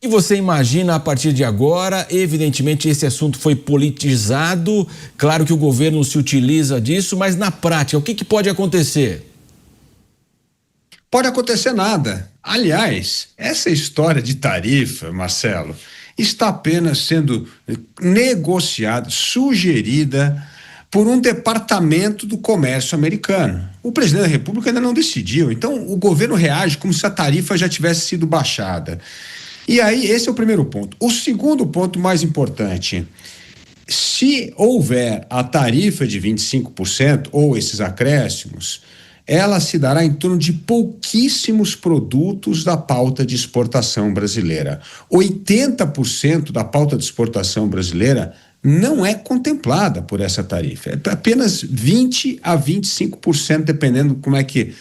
que você imagina a partir de agora? Evidentemente, esse assunto foi politizado. Claro que o governo se utiliza disso, mas na prática, o que pode acontecer? Pode acontecer nada. Aliás, essa história de tarifa, Marcelo, está apenas sendo negociada, sugerida por um departamento do comércio americano. O presidente da República ainda não decidiu, então o governo reage como se a tarifa já tivesse sido baixada. E aí, esse é o primeiro ponto. O segundo ponto mais importante: se houver a tarifa de 25% ou esses acréscimos, ela se dará em torno de pouquíssimos produtos da pauta de exportação brasileira. 80% da pauta de exportação brasileira não é contemplada por essa tarifa. É apenas 20% a 25%, dependendo como é que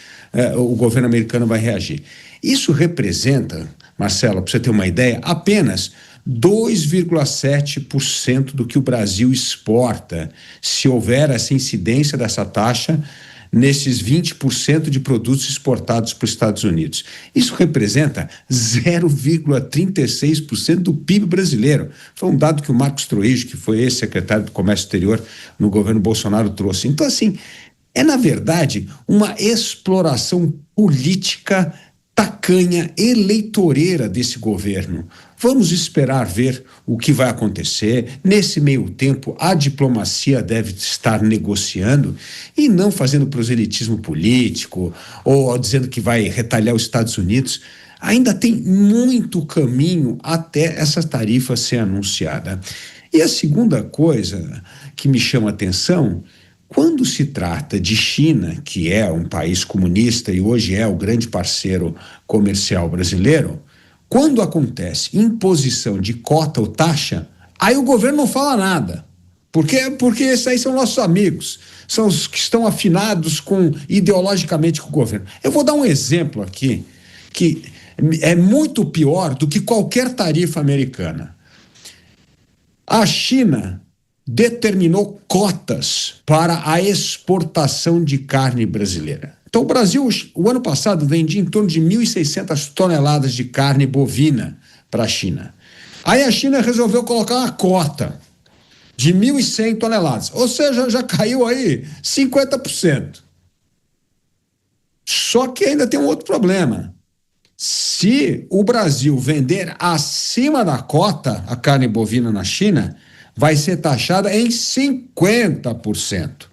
o governo americano vai reagir. Isso representa, Marcelo, para você ter uma ideia, apenas 2,7% do que o Brasil exporta, se houver essa incidência dessa taxa nesses 20% de produtos exportados para os Estados Unidos. Isso representa 0,36% do PIB brasileiro. Foi um dado que o Marcos Troijo, que foi ex-secretário do Comércio Exterior no governo Bolsonaro, trouxe. Então, assim, é, na verdade, uma exploração política tacanha, eleitoreira desse governo. Vamos esperar ver o que vai acontecer. Nesse meio tempo, a diplomacia deve estar negociando e não fazendo proselitismo político ou dizendo que vai retalhar os Estados Unidos. Ainda tem muito caminho até essa tarifa ser anunciada. E a segunda coisa que me chama a atenção: quando se trata de China, que é um país comunista e hoje é o grande parceiro comercial brasileiro, quando acontece imposição de cota ou taxa, aí o governo não fala nada. Porque esses aí são nossos amigos, são os que estão afinados ideologicamente com o governo. Eu vou dar um exemplo aqui, que é muito pior do que qualquer tarifa americana. A China determinou cotas para a exportação de carne brasileira. Então, o Brasil, o ano passado, vendia em torno de 1.600 toneladas de carne bovina para a China. Aí a China resolveu colocar uma cota de 1.100 toneladas, ou seja, já caiu aí 50%. Só que ainda tem um outro problema. Se o Brasil vender acima da cota a carne bovina na China, vai ser taxada em 50%.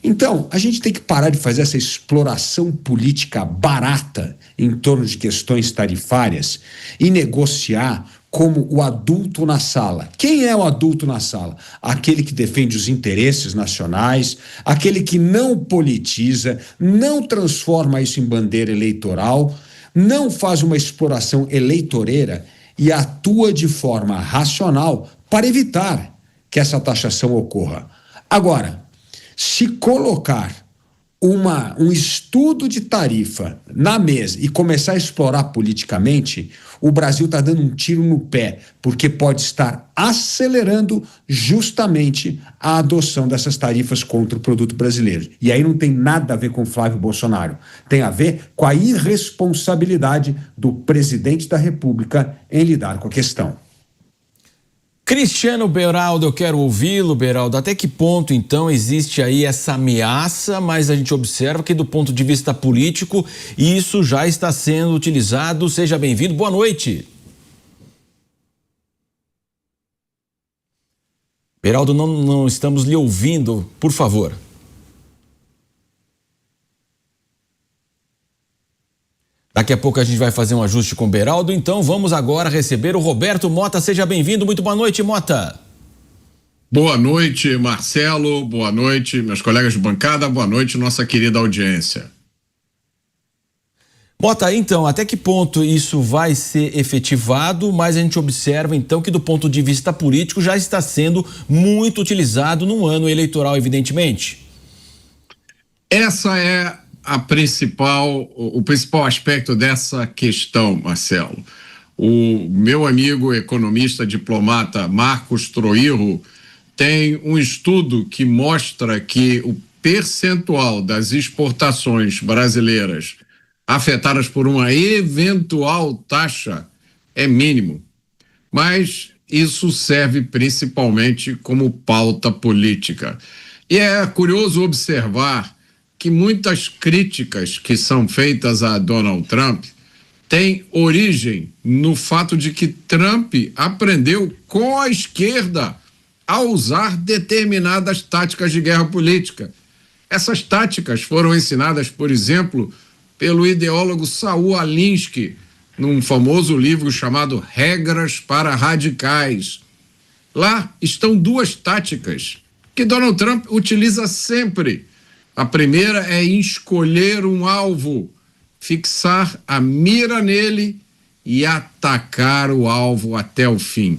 Então, a gente tem que parar de fazer essa exploração política barata em torno de questões tarifárias e negociar como o adulto na sala. Quem é o adulto na sala? Aquele que defende os interesses nacionais, aquele que não politiza, não transforma isso em bandeira eleitoral, não faz uma exploração eleitoreira e atua de forma racional para evitar que essa taxação ocorra. Agora, se colocar um estudo de tarifa na mesa e começar a explorar politicamente, o Brasil está dando um tiro no pé, porque pode estar acelerando justamente a adoção dessas tarifas contra o produto brasileiro. E aí não tem nada a ver com Flávio Bolsonaro, tem a ver com a irresponsabilidade do presidente da República em lidar com a questão. Cristiano Beraldo, eu quero ouvi-lo, Beraldo. Até que ponto, então, existe aí essa ameaça, mas a gente observa que do ponto de vista político, isso já está sendo utilizado. Seja bem-vindo. Boa noite. Beraldo, não estamos lhe ouvindo, por favor. Daqui a pouco a gente vai fazer um ajuste com o Beraldo, então vamos agora receber o Roberto Mota. Seja bem-vindo, muito boa noite, Mota. Boa noite, Marcelo, boa noite, meus colegas de bancada, boa noite, nossa querida audiência. Mota, então, até que ponto isso vai ser efetivado, mas a gente observa, então, que do ponto de vista político já está sendo muito utilizado num ano eleitoral, evidentemente? Essa é o principal aspecto dessa questão, Marcelo. O meu amigo economista diplomata Marcos Troijo tem um estudo que mostra que o percentual das exportações brasileiras afetadas por uma eventual taxa é mínimo. mas isso serve principalmente como pauta política. E é curioso observar que muitas críticas que são feitas a Donald Trump têm origem no fato de que Trump aprendeu com a esquerda a usar determinadas táticas de guerra política. Essas táticas foram ensinadas, por exemplo, pelo ideólogo Saul Alinsky, num famoso livro chamado Regras para Radicais. Lá estão duas táticas que Donald Trump utiliza sempre. A primeira é escolher um alvo, fixar a mira nele e atacar o alvo até o fim.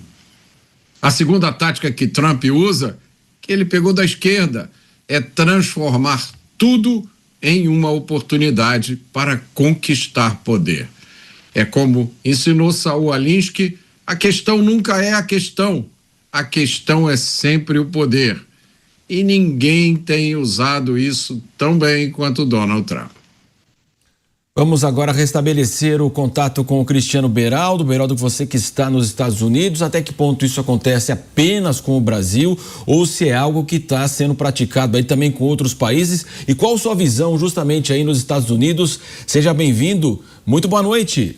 A segunda tática que Trump usa, que ele pegou da esquerda, é transformar tudo em uma oportunidade para conquistar poder. É como ensinou Saul Alinsky, a questão nunca é a questão é sempre o poder. E ninguém tem usado isso tão bem quanto Donald Trump. Vamos agora restabelecer o contato com o Cristiano Beraldo. Beraldo, você que está nos Estados Unidos, até que ponto isso acontece apenas com o Brasil ou se é algo que está sendo praticado aí também com outros países? E qual a sua visão justamente aí nos Estados Unidos? Seja bem-vindo. Muito boa noite.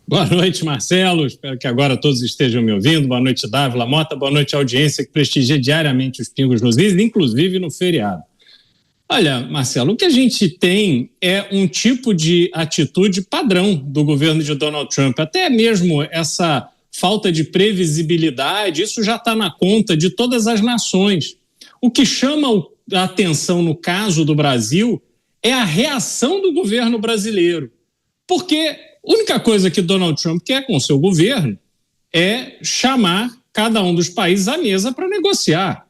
Boa noite, Marcelo. Espero que agora todos estejam me ouvindo. Boa noite, Dávila Mota. Boa noite, audiência que prestigia diariamente os Pingos nos Is, inclusive no feriado. Olha, Marcelo, o que a gente tem é um tipo de atitude padrão do governo de Donald Trump. Até mesmo essa falta de previsibilidade, isso já está na conta de todas as nações. O que chama a atenção no caso do Brasil é a reação do governo brasileiro. Porque a única coisa que Donald Trump quer com o seu governo é chamar cada um dos países à mesa para negociar.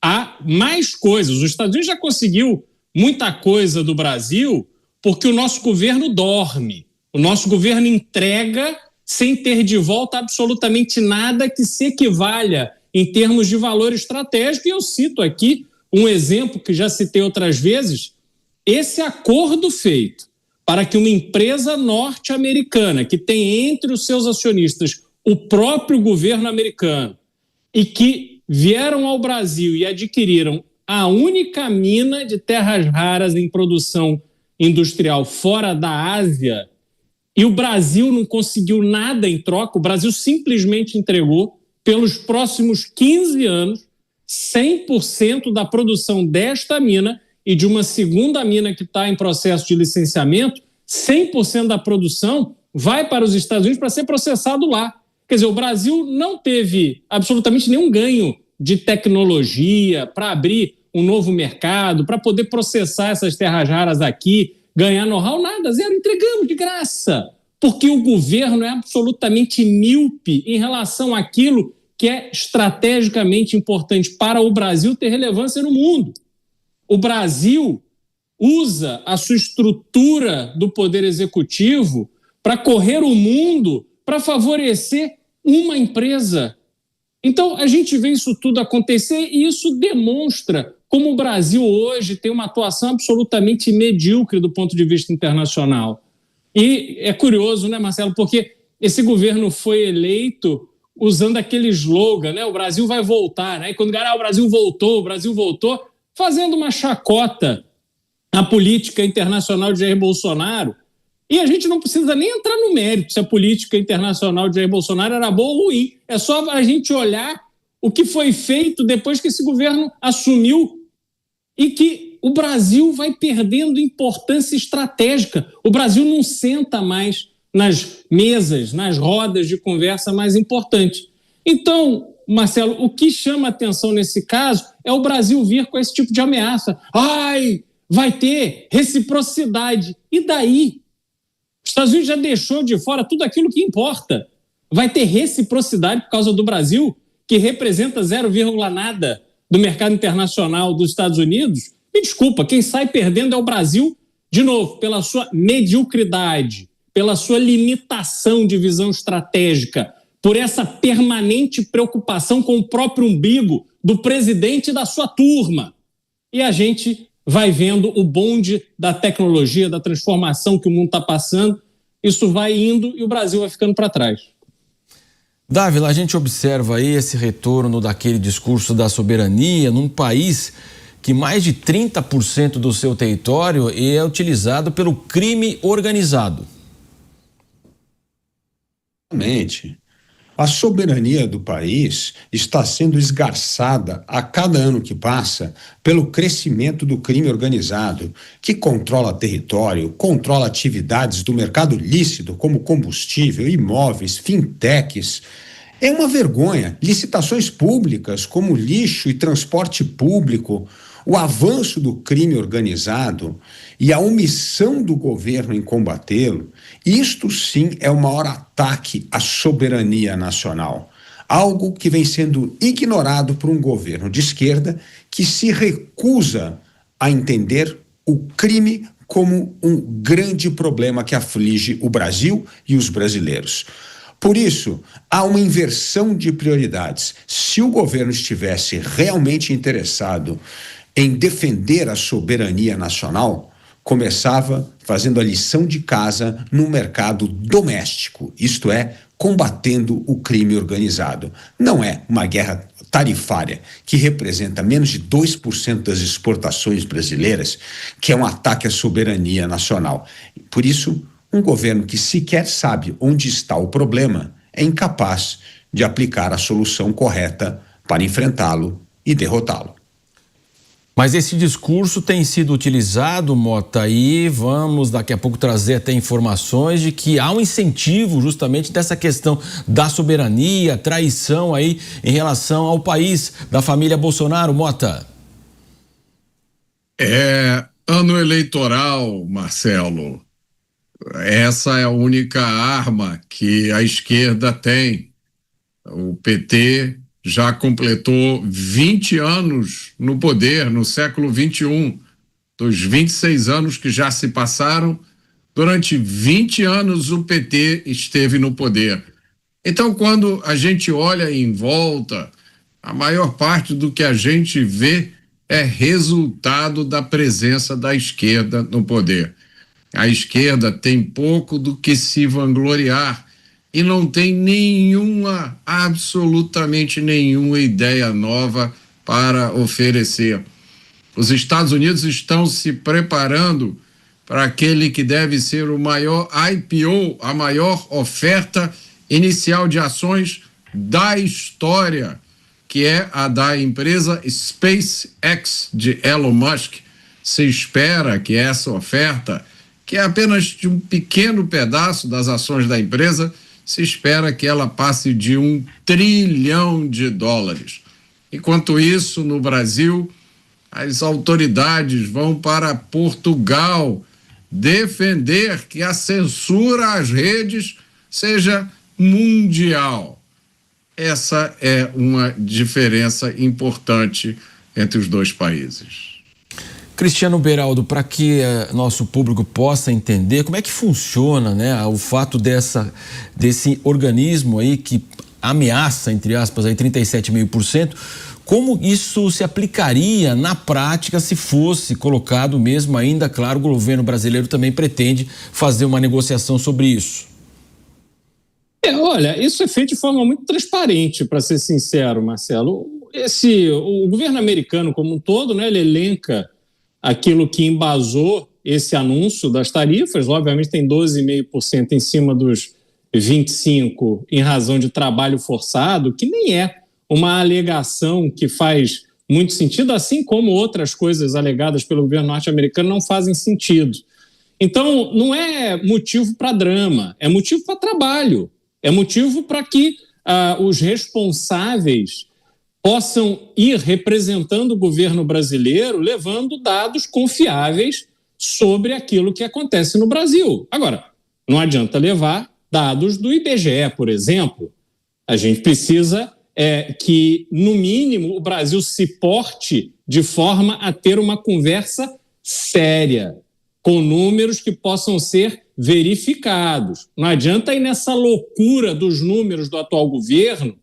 Há mais coisas. Os Estados Unidos já conseguiu muita coisa do Brasil porque o nosso governo dorme. O nosso governo entrega sem ter de volta absolutamente nada que se equivalha em termos de valor estratégico. E eu cito aqui um exemplo que já citei outras vezes. Esse acordo feito para que uma empresa norte-americana que tem entre os seus acionistas o próprio governo americano e que vieram ao Brasil e adquiriram a única mina de terras raras em produção industrial fora da Ásia, e o Brasil não conseguiu nada em troca, o Brasil simplesmente entregou, pelos próximos 15 anos, 100% da produção desta mina e de uma segunda mina que está em processo de licenciamento, 100% da produção vai para os Estados Unidos para ser processado lá. Quer dizer, o Brasil não teve absolutamente nenhum ganho de tecnologia para abrir um novo mercado, para poder processar essas terras raras aqui, ganhar know-how, nada, zero, entregamos de graça, porque o governo é absolutamente míope em relação àquilo que é estrategicamente importante para o Brasil ter relevância no mundo. O Brasil usa a sua estrutura do poder executivo para correr o mundo, para favorecer uma empresa. Então, a gente vê isso tudo acontecer e isso demonstra como o Brasil hoje tem uma atuação absolutamente medíocre do ponto de vista internacional. E é curioso, né, Marcelo, porque esse governo foi eleito usando aquele slogan, né, o Brasil vai voltar, né, e quando o Brasil voltou, fazendo uma chacota à política internacional de Jair Bolsonaro. E a gente não precisa nem entrar no mérito se a política internacional de Jair Bolsonaro era boa ou ruim. É só a gente olhar o que foi feito depois que esse governo assumiu e que o Brasil vai perdendo importância estratégica. O Brasil não senta mais nas mesas, nas rodas de conversa mais importantes. Então, Marcelo, o que chama atenção nesse caso é o Brasil vir com esse tipo de ameaça. Vai ter reciprocidade. E daí? Os Estados Unidos já deixou de fora tudo aquilo que importa. Vai ter reciprocidade por causa do Brasil, que representa 0, nada do mercado internacional dos Estados Unidos? Me desculpa, quem sai perdendo é o Brasil, de novo, pela sua mediocridade, pela sua limitação de visão estratégica, por essa permanente preocupação com o próprio umbigo do presidente e da sua turma. E a gente vai vendo o bonde da tecnologia, da transformação que o mundo está passando, isso vai indo e o Brasil vai ficando para trás. Dávila, a gente observa aí esse retorno daquele discurso da soberania num país que mais de 30% do seu território é utilizado pelo crime organizado. Realmente, a soberania do país está sendo esgarçada a cada ano que passa pelo crescimento do crime organizado, que controla território, controla atividades do mercado lícito, como combustível, imóveis, fintechs. É uma vergonha. Licitações públicas, como lixo e transporte público, o avanço do crime organizado e a omissão do governo em combatê-lo, isto sim é o maior ataque à soberania nacional. Algo que vem sendo ignorado por um governo de esquerda que se recusa a entender o crime como um grande problema que aflige o Brasil e os brasileiros. Por isso, há uma inversão de prioridades. Se o governo estivesse realmente interessado em defender a soberania nacional, começava fazendo a lição de casa no mercado doméstico, isto é, combatendo o crime organizado. Não é uma guerra tarifária, que representa menos de 2% das exportações brasileiras, que é um ataque à soberania nacional. Por isso, um governo que sequer sabe onde está o problema é incapaz de aplicar a solução correta para enfrentá-lo e derrotá-lo. Mas esse discurso tem sido utilizado, Mota, e vamos daqui a pouco trazer até informações de que há um incentivo justamente dessa questão da soberania, traição aí em relação ao país da família Bolsonaro, Mota. É ano eleitoral, Marcelo. Essa é a única arma que a esquerda tem. O PT já completou 20 anos no poder, no século XXI. Dos 26 anos que já se passaram, durante 20 anos o PT esteve no poder. Então, quando a gente olha em volta, a maior parte do que a gente vê é resultado da presença da esquerda no poder. A esquerda tem pouco do que se vangloriar e não tem absolutamente nenhuma ideia nova para oferecer. Os Estados Unidos estão se preparando para aquele que deve ser o maior IPO, a maior oferta inicial de ações da história, que é a da empresa SpaceX de Elon Musk. Se espera que essa oferta, que é apenas de um pequeno pedaço das ações da empresa, se espera que ela passe de $1 trilhão. Enquanto isso, no Brasil, as autoridades vão para Portugal defender que a censura às redes seja mundial. Essa é uma diferença importante entre os dois países. Cristiano Beraldo, para que nosso público possa entender como é que funciona, né, o fato desse organismo aí que ameaça, entre aspas, aí 37,5%, como isso se aplicaria na prática se fosse colocado mesmo ainda, claro, o governo brasileiro também pretende fazer uma negociação sobre isso. Olha, isso é feito de forma muito transparente, para ser sincero, Marcelo. O governo americano como um todo, né, ele elenca aquilo que embasou esse anúncio das tarifas. Obviamente tem 12,5% em cima dos 25% em razão de trabalho forçado, que nem é uma alegação que faz muito sentido, assim como outras coisas alegadas pelo governo norte-americano não fazem sentido. Então, não é motivo para drama, é motivo para trabalho, é motivo para que os responsáveis possam ir representando o governo brasileiro, levando dados confiáveis sobre aquilo que acontece no Brasil. Agora, não adianta levar dados do IBGE, por exemplo. A gente precisa que, no mínimo, o Brasil se porte de forma a ter uma conversa séria, com números que possam ser verificados. Não adianta ir nessa loucura dos números do atual governo,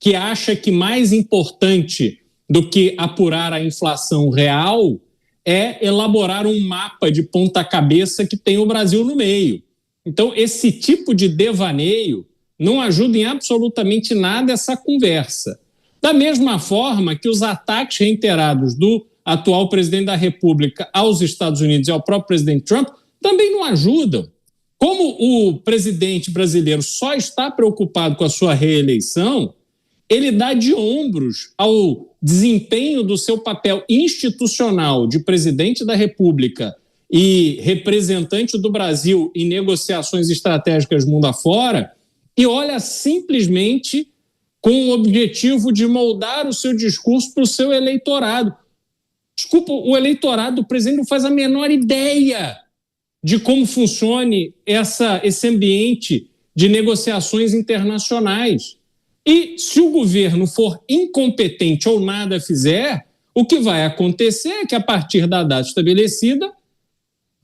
que acha que mais importante do que apurar a inflação real é elaborar um mapa de ponta cabeça que tem o Brasil no meio. Então, esse tipo de devaneio Não ajuda em absolutamente nada essa conversa. Da mesma forma que os ataques reiterados do atual presidente da República aos Estados Unidos e ao próprio presidente Trump também não ajudam. Como o presidente brasileiro só está preocupado com a sua reeleição, ele dá de ombros ao desempenho do seu papel institucional de presidente da República e representante do Brasil em negociações estratégicas mundo afora, e olha simplesmente com o objetivo de moldar o seu discurso para o seu eleitorado. Desculpa, o eleitorado do presidente não faz a menor ideia de como funcione esse ambiente de negociações internacionais. E se o governo for incompetente ou nada fizer, o que vai acontecer é que, a partir da data estabelecida,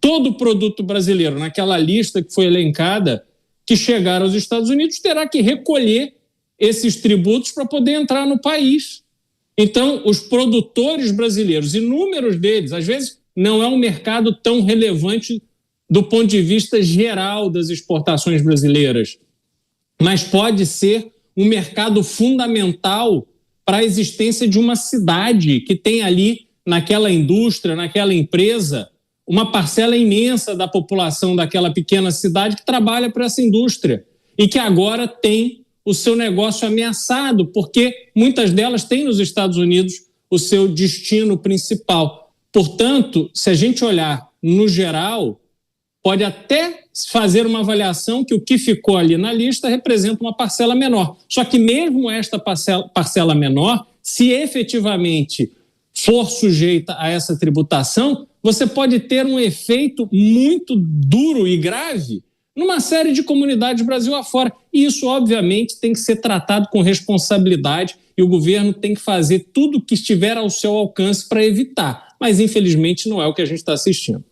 todo o produto brasileiro, naquela lista que foi elencada, que chegar aos Estados Unidos, terá que recolher esses tributos para poder entrar no país. Então, os produtores brasileiros, inúmeros deles, às vezes não é um mercado tão relevante do ponto de vista geral das exportações brasileiras, mas pode ser um mercado fundamental para a existência de uma cidade que tem ali, naquela indústria, naquela empresa, uma parcela imensa da população daquela pequena cidade que trabalha para essa indústria e que agora tem o seu negócio ameaçado, porque muitas delas têm nos Estados Unidos o seu destino principal. Portanto, se a gente olhar no geral, pode até fazer uma avaliação que o que ficou ali na lista representa uma parcela menor. Só que mesmo esta parcela menor, se efetivamente for sujeita a essa tributação, você pode ter um efeito muito duro e grave numa série de comunidades Brasil afora. E isso, obviamente, tem que ser tratado com responsabilidade e o governo tem que fazer tudo o que estiver ao seu alcance para evitar. Mas, infelizmente, não é o que a gente está assistindo.